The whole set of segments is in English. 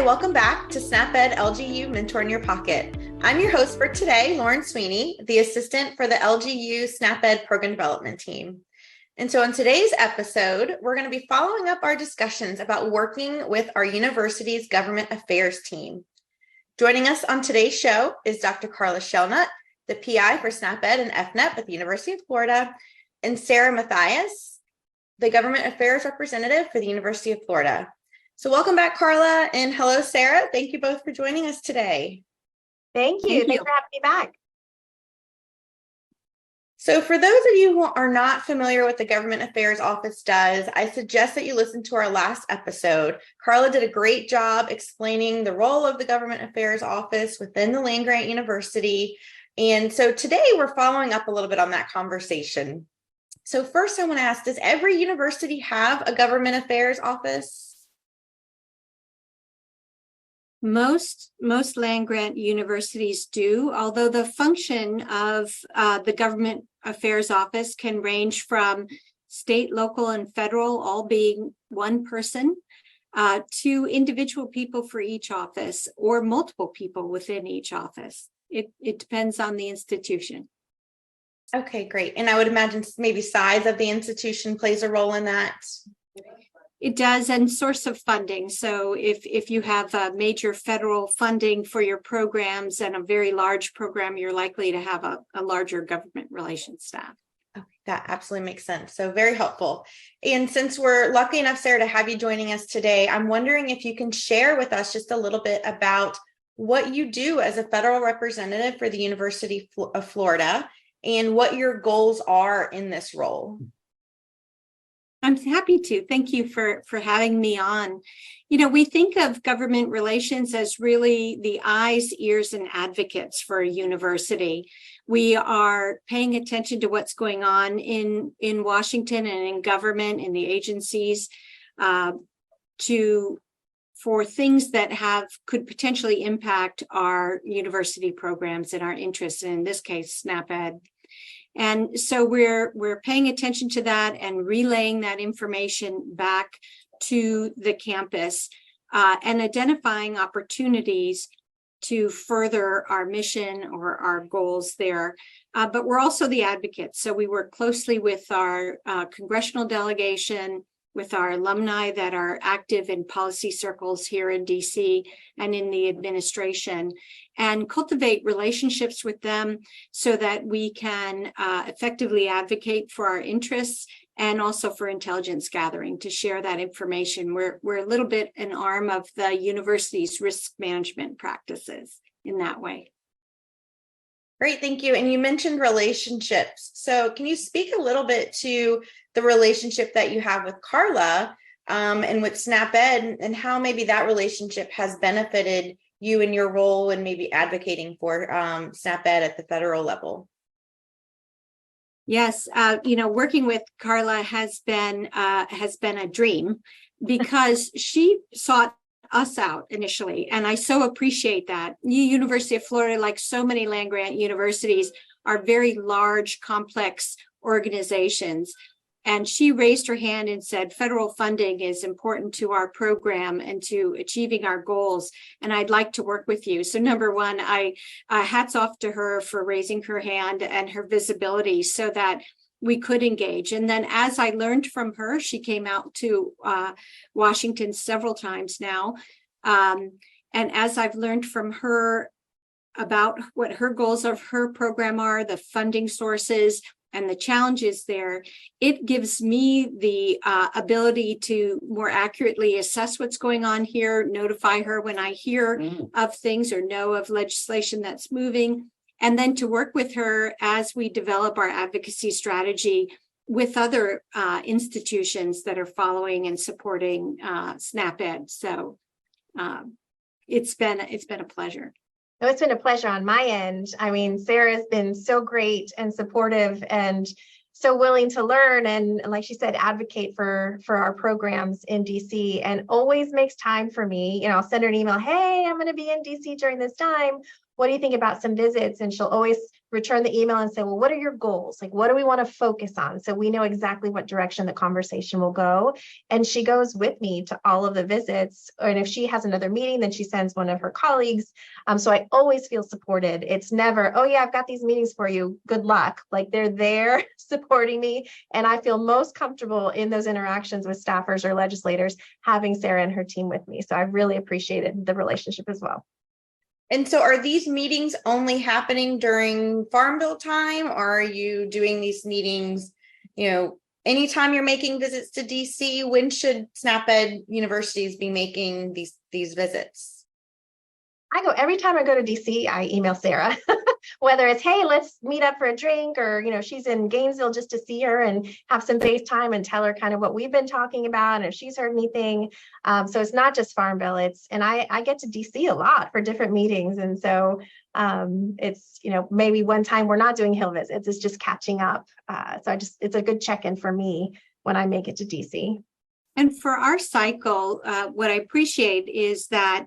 Hi, welcome back to SNAP-ED LGU Mentor in Your Pocket. I'm your host for today, Lauren Sweeney, the assistant for the LGU SNAP-ED Program Development Team. And so in today's episode, we're going to be following up our discussions about working with our university's government affairs team. Joining us on today's show is Dr. Carla Shelnut, the PI for SNAP-ED and FNEP at the University of Florida, and Sarah Mathias, the government affairs representative for the University of Florida. So welcome back, Carla, and hello, Sarah. Thank you both for joining us today. Thank you. Thanks for having me back. So for those of you who are not familiar with the Government Affairs Office does, I suggest that you listen to our last episode. Carla did a great job explaining the role of the Government Affairs Office within the land-grant university. And so today we're following up a little bit on that conversation. So first I want to ask, does every university have a Government Affairs Office? Most land-grant universities do, although the function of the Government Affairs Office can range from state, local, and federal, all being one person, to individual people for each office or multiple people within each office. It depends on the institution. Okay, great. And I would imagine maybe size of the institution plays a role in that. It does, and source of funding. So if you have major federal funding for your programs and a very large program, you're likely to have a larger government relations staff. Okay, that absolutely makes sense. So very helpful. And since we're lucky enough, Sarah, to have you joining us today, I'm wondering if you can share with us just a little bit about what you do as a federal representative for the University of Florida and what your goals are in this role. I'm happy to. Thank you for having me on. You know, we think of government relations as really the eyes, ears, and advocates for a university. We are paying attention to what's going on in Washington and in government, in the agencies, for things that could potentially impact our university programs and our interests, and in this case, SNAP-ED. And so we're paying attention to that and relaying that information back to the campus and identifying opportunities to further our mission or our goals there. But we're also the advocates. So we work closely with our congressional delegation, with our alumni that are active in policy circles here in DC and in the administration, and cultivate relationships with them so that we can effectively advocate for our interests and also for intelligence gathering to share that information. We're a little bit an arm of the university's risk management practices in that way. Great, thank you. And you mentioned relationships. So can you speak a little bit to the relationship that you have with Carla and with SNAP-ED and how maybe that relationship has benefited you in your role in maybe advocating for SNAP-ED at the federal level? Yes, working with Carla has been a dream because she sought us out initially, and I so appreciate that. The University of Florida, like so many land-grant universities, are very large, complex organizations. And she raised her hand and said, federal funding is important to our program and to achieving our goals, and I'd like to work with you. So number one, I hats off to her for raising her hand and her visibility so that we could engage. And then as I learned from her, she came out to Washington several times now. And as I've learned from her about what her goals of her program are, the funding sources, and the challenges there, it gives me the ability to more accurately assess what's going on here, notify her when I hear of things or know of legislation that's moving, and then to work with her as we develop our advocacy strategy with other institutions that are following and supporting SNAP-ED. So it's been a pleasure. No, it's been a pleasure on my end. I mean, Sarah's been so great and supportive and so willing to learn and like she said, advocate for our programs in DC and always makes time for me. You know, I'll send her an email, hey, I'm going to be in DC during this time. What do you think about some visits? And she'll always return the email and say, well, what are your goals? Like, what do we want to focus on? So we know exactly what direction the conversation will go. And she goes with me to all of the visits. And if she has another meeting, then she sends one of her colleagues. So I always feel supported. It's never, oh yeah, I've got these meetings for you. Good luck. Like, they're there supporting me. And I feel most comfortable in those interactions with staffers or legislators having Sarah and her team with me. So I really appreciated the relationship as well. And so are these meetings only happening during Farm Bill time, or are you doing these meetings, anytime you're making visits to DC? When should SNAP-Ed universities be making these visits? I go every time I go to DC, I email Sarah, whether it's, hey, let's meet up for a drink, or, she's in Gainesville just to see her and have some FaceTime and tell her kind of what we've been talking about and if she's heard anything. So it's not just Farm Bill, and I get to DC a lot for different meetings. And so it's, maybe one time we're not doing Hill visits, it's just catching up. So it's a good check-in for me when I make it to DC. And for our cycle, what I appreciate is that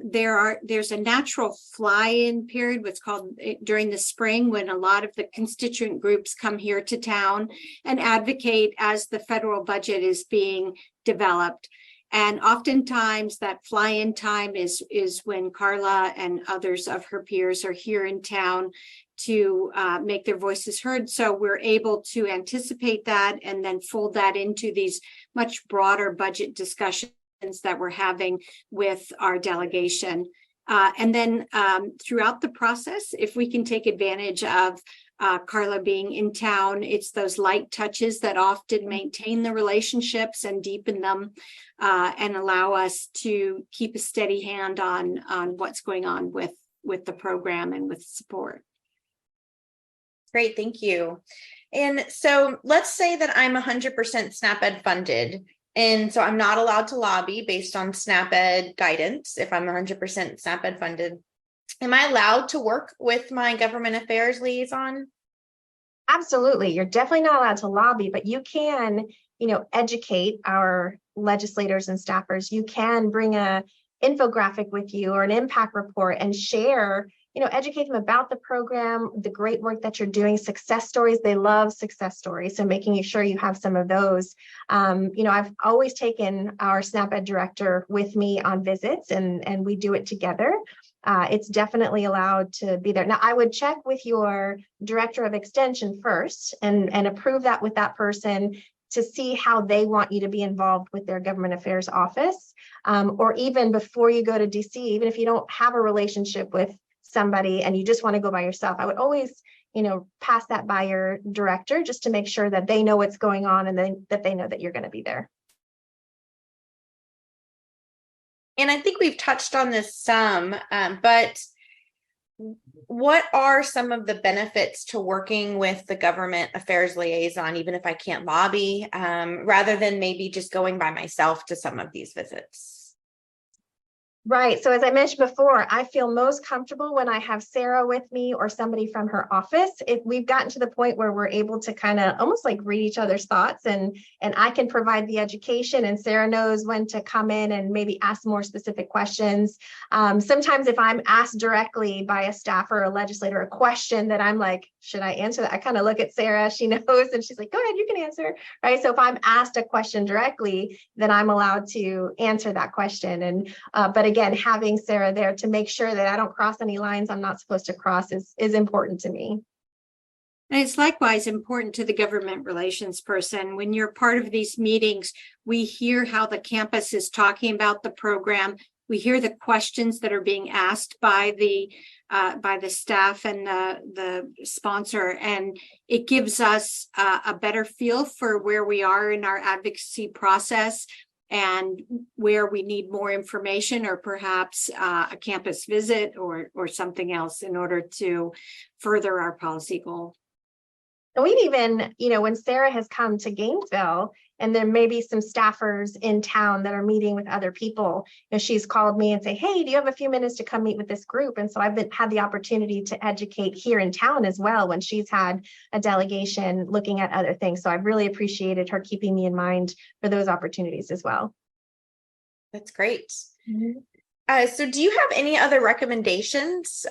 there's a natural fly-in period, what's called during the spring, when a lot of the constituent groups come here to town and advocate as the federal budget is being developed. And oftentimes that fly-in time is when Carla and others of her peers are here in town to make their voices heard. So we're able to anticipate that and then fold that into these much broader budget discussions that we're having with our delegation. And then throughout the process, if we can take advantage of Carla being in town, it's those light touches that often maintain the relationships and deepen them and allow us to keep a steady hand on what's going on with the program and with support. Great, thank you. And so let's say that I'm 100% SNAP-Ed funded. And so I'm not allowed to lobby based on SNAP-Ed guidance if I'm 100% SNAP-Ed funded. Am I allowed to work with my government affairs liaison? Absolutely. You're definitely not allowed to lobby, but you can, educate our legislators and staffers. You can bring a infographic with you or an impact report and share, educate them about the program, the great work that you're doing, success stories. They love success stories. So making sure you have some of those. I've always taken our SNAP-Ed director with me on visits, and we do it together. It's definitely allowed to be there. Now, I would check with your director of extension first and approve that with that person to see how they want you to be involved with their government affairs office. Or even before you go to DC, even if you don't have a relationship with somebody and you just want to go by yourself, I would always, pass that by your director just to make sure that they know what's going on and then that they know that you're going to be there. And I think we've touched on this some, but what are some of the benefits to working with the government affairs liaison, even if I can't lobby, rather than maybe just going by myself to some of these visits? Right. So as I mentioned before, I feel most comfortable when I have Sarah with me or somebody from her office. If we've gotten to the point where we're able to kind of almost like read each other's thoughts, and I can provide the education and Sarah knows when to come in and maybe ask more specific questions. Sometimes if I'm asked directly by a staffer or a legislator a question that I'm like, should I answer that? I kind of look at Sarah, she knows, and she's like, go ahead, you can answer. Right. So if I'm asked a question directly, then I'm allowed to answer that question. And but again, having Sarah there to make sure that I don't cross any lines I'm not supposed to cross is important to me. And it's likewise important to the government relations person. When you're part of these meetings, we hear how the campus is talking about the program. We hear the questions that are being asked by the staff and the sponsor, and it gives us a better feel for where we are in our advocacy process and where we need more information, or perhaps a campus visit or something else in order to further our policy goal. And we've even, when Sarah has come to Gainesville and there may be some staffers in town that are meeting with other people, she's called me and say, hey, do you have a few minutes to come meet with this group? And so I've had the opportunity to educate here in town as well when she's had a delegation looking at other things. So I've really appreciated her keeping me in mind for those opportunities as well. That's great. Mm-hmm. So do you have any other recommendations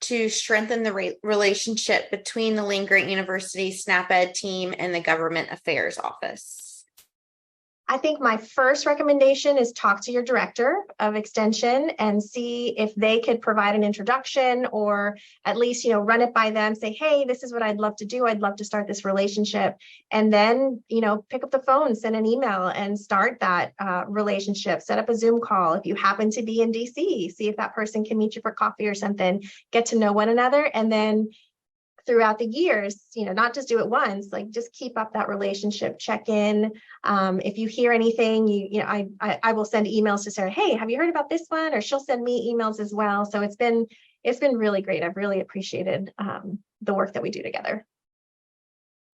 to strengthen the relationship between the Land Grant University SNAP-ED team and the Government Affairs Office? I think my first recommendation is talk to your director of extension and see if they could provide an introduction, or at least, run it by them, say, hey, this is what I'd love to do. I'd love to start this relationship. And then, pick up the phone, send an email and start that relationship, set up a Zoom call. If you happen to be in DC, see if that person can meet you for coffee or something, get to know one another. And then throughout the years, not just do it once, like just keep up that relationship, check in. If you hear anything, I will send emails to Sarah, hey, have you heard about this one? Or she'll send me emails as well. So it's been really great. I've really appreciated the work that we do together.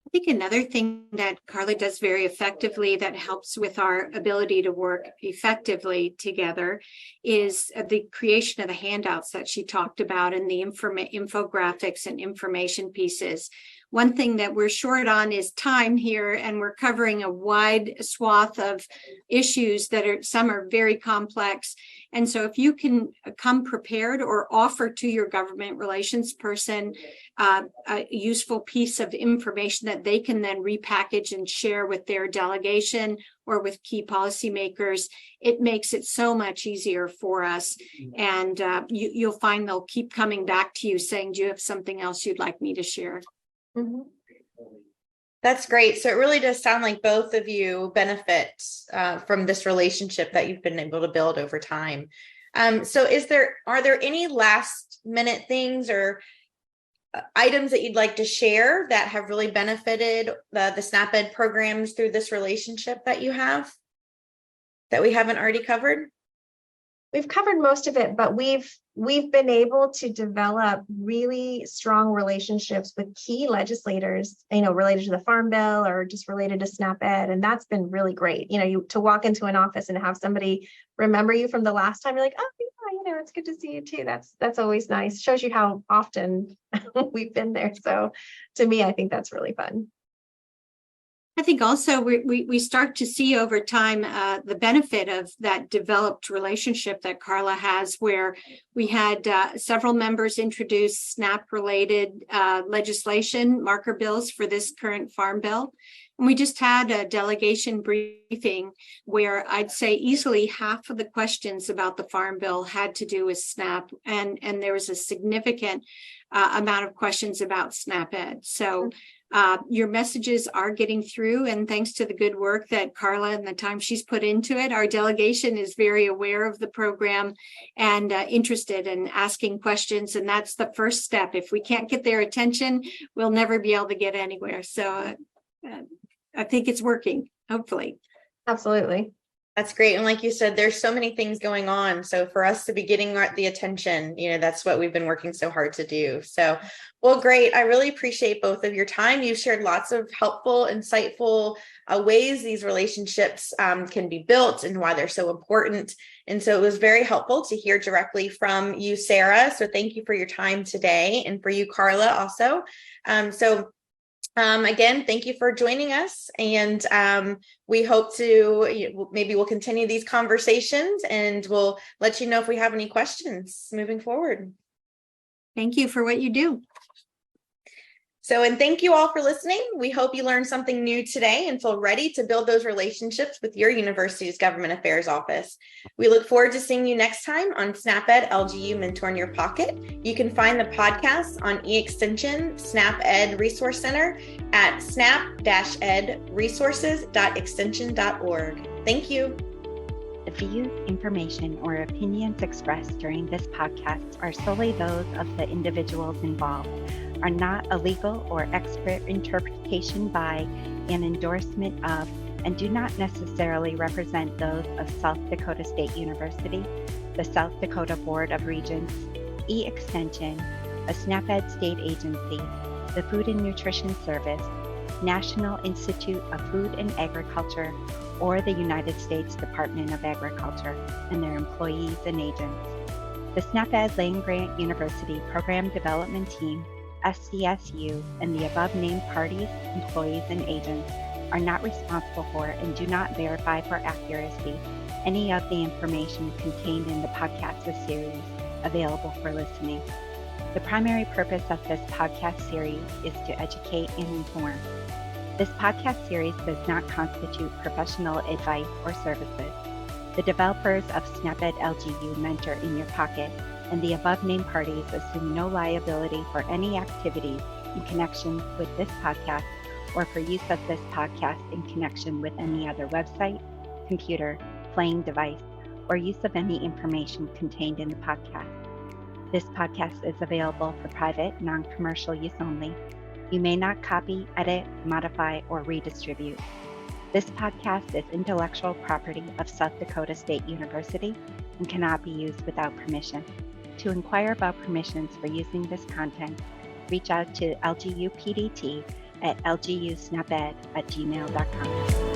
I think another thing that Carla does very effectively that helps with our ability to work effectively together is the creation of the handouts that she talked about and the infographics and information pieces. One thing that we're short on is time here, and we're covering a wide swath of issues that some are very complex. And so if you can come prepared or offer to your government relations person a useful piece of information that they can then repackage and share with their delegation or with key policymakers, it makes it so much easier for us. And you'll find they'll keep coming back to you saying, do you have something else you'd like me to share? Mm-hmm. That's great. So it really does sound like both of you benefit from this relationship that you've been able to build over time. So are there any last minute things or items that you'd like to share that have really benefited the SNAP-ED programs through this relationship that you have that we haven't already covered? We've covered most of it, but we've been able to develop really strong relationships with key legislators, related to the Farm Bill or just related to SNAP-ED. And that's been really great. To walk into an office and have somebody remember you from the last time, you're like, oh, yeah, it's good to see you too. That's always nice. Shows you how often we've been there. So to me, I think that's really fun. I think also we start to see over time the benefit of that developed relationship that Carla has, where we had several members introduce SNAP-related legislation, marker bills for this current Farm Bill. And we just had a delegation briefing where I'd say easily half of the questions about the Farm Bill had to do with SNAP, and there was a significant amount of questions about SNAP-ED. So your messages are getting through, and thanks to the good work that Carla and the time she's put into it, our delegation is very aware of the program and interested in asking questions. And that's the first step. If we can't get their attention, we'll never be able to get anywhere. So I think it's working, hopefully. Absolutely. That's great. And like you said, there's so many things going on. So for us to be getting the attention, that's what we've been working so hard to do. So, well, great. I really appreciate both of your time. You've shared lots of helpful, insightful ways these relationships can be built and why they're so important. And so it was very helpful to hear directly from you, Sarah. So thank you for your time today, and for you, Carla, also. Again, thank you for joining us, and we hope to maybe we'll continue these conversations, and we'll let you know if we have any questions moving forward. Thank you for what you do. So, and thank you all for listening. We hope you learned something new today and feel ready to build those relationships with your university's Government Affairs Office. We look forward to seeing you next time on SNAP-ED LGU Mentor in Your Pocket. You can find the podcast on eExtension SNAP-ED Resource Center at snap-edresources.extension.org. Thank you. The views, information, or opinions expressed during this podcast are solely those of the individuals involved, are not a legal or expert interpretation by, an endorsement of, and do not necessarily represent those of South Dakota State University, the South Dakota Board of Regents, eExtension, a SNAP-ED state agency, the Food and Nutrition Service, National Institute of Food and Agriculture, or the United States Department of Agriculture and their employees and agents. The SNAP-ED Land Grant University Program Development Team, SCSU, and the above-named parties, employees, and agents are not responsible for and do not verify for accuracy any of the information contained in the podcast series available for listening. The primary purpose of this podcast series is to educate and inform. This podcast series does not constitute professional advice or services. The developers of SNAP-ED LGU Mentor in Your Pocket and the above-named parties assume no liability for any activities in connection with this podcast or for use of this podcast in connection with any other website, computer, playing device, or use of any information contained in the podcast. This podcast is available for private, non-commercial use only. You may not copy, edit, modify, or redistribute. This podcast is intellectual property of South Dakota State University and cannot be used without permission. To inquire about permissions for using this content, reach out to LGU PDT at lgusnaped@gmail.com.